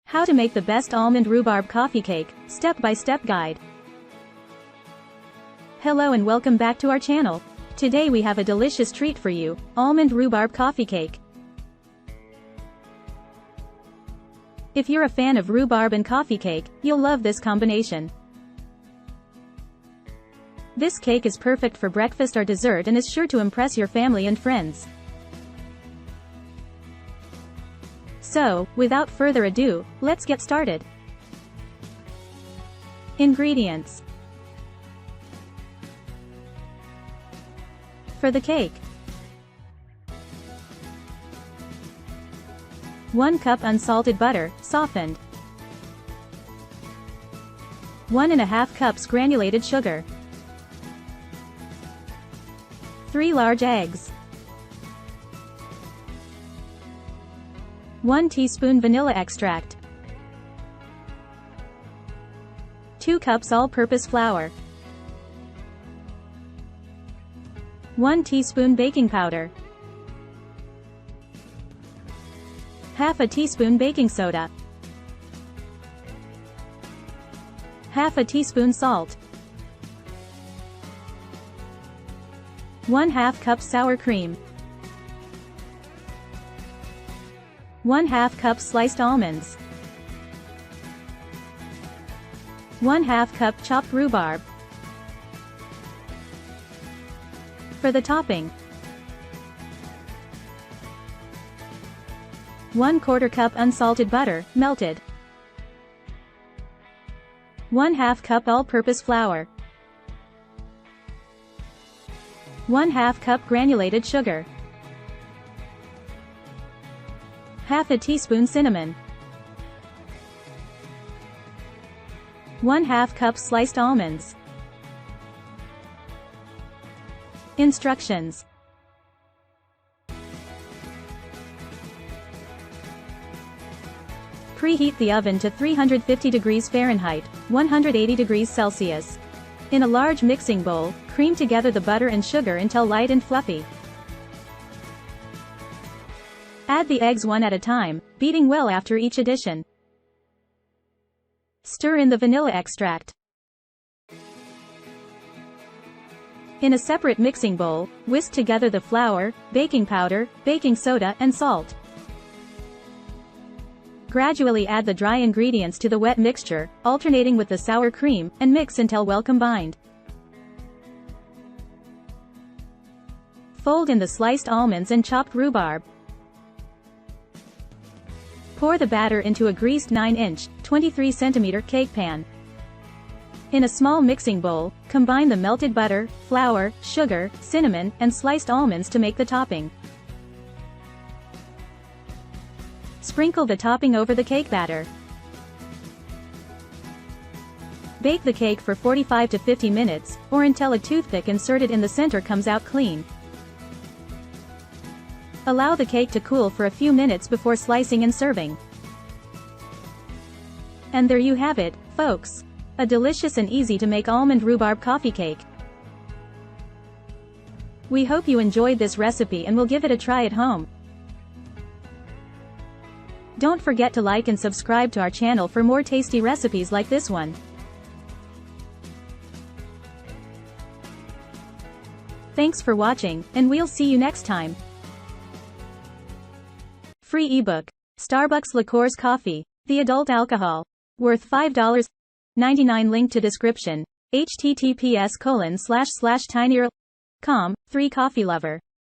How to make the best almond rhubarb coffee cake, step-by-step guide. Hello and welcome back to our channel. Today we have a delicious treat for you, almond rhubarb coffee cake. If you're a fan of rhubarb and coffee cake, you'll love this combination. This cake is perfect for breakfast or dessert and is sure to impress your family and friends. So, without further ado, let's get started. Ingredients. For the cake: 1 cup unsalted butter, softened. 1½ cups granulated sugar. 3 large eggs. 1 teaspoon vanilla extract. 2 cups all-purpose flour. 1 teaspoon baking powder. Half a teaspoon baking soda. Half a teaspoon salt. 1/2 cup sour cream. 1/2 cup sliced almonds. 1/2 cup chopped rhubarb. For the topping: 1/4 cup unsalted butter, melted. 1/2 cup all-purpose flour. 1/2 cup granulated sugar. Half a teaspoon cinnamon. 1/2 cup sliced almonds. Instructions. Preheat the oven to 350 degrees Fahrenheit, 180 degrees Celsius. In a large mixing bowl, cream together the butter and sugar until light and fluffy. Add the eggs one at a time, beating well after each addition. Stir in the vanilla extract. In a separate mixing bowl, whisk together the flour, baking powder, baking soda, and salt. Gradually add the dry ingredients to the wet mixture, alternating with the sour cream, and mix until well combined. Fold in the sliced almonds and chopped rhubarb. Pour the batter into a greased 9-inch, 23 cm cake pan. In a small mixing bowl, combine the melted butter, flour, sugar, cinnamon, and sliced almonds to make the topping. Sprinkle the topping over the cake batter. Bake the cake for 45 to 50 minutes, or until a toothpick inserted in the center comes out clean. Allow the cake to cool for a few minutes before slicing and serving. And there you have it, folks. A delicious and easy to make almond rhubarb coffee cake. We hope you enjoyed this recipe and will give it a try at home. Don't forget to like and subscribe to our channel for more tasty recipes like this one. Thanks for watching, and we'll see you next time. Free ebook: Starbucks Liqueurs Coffee, the adult alcohol, worth $5.99. Link to description. https://tinyurl.com. 3 Coffee Lover.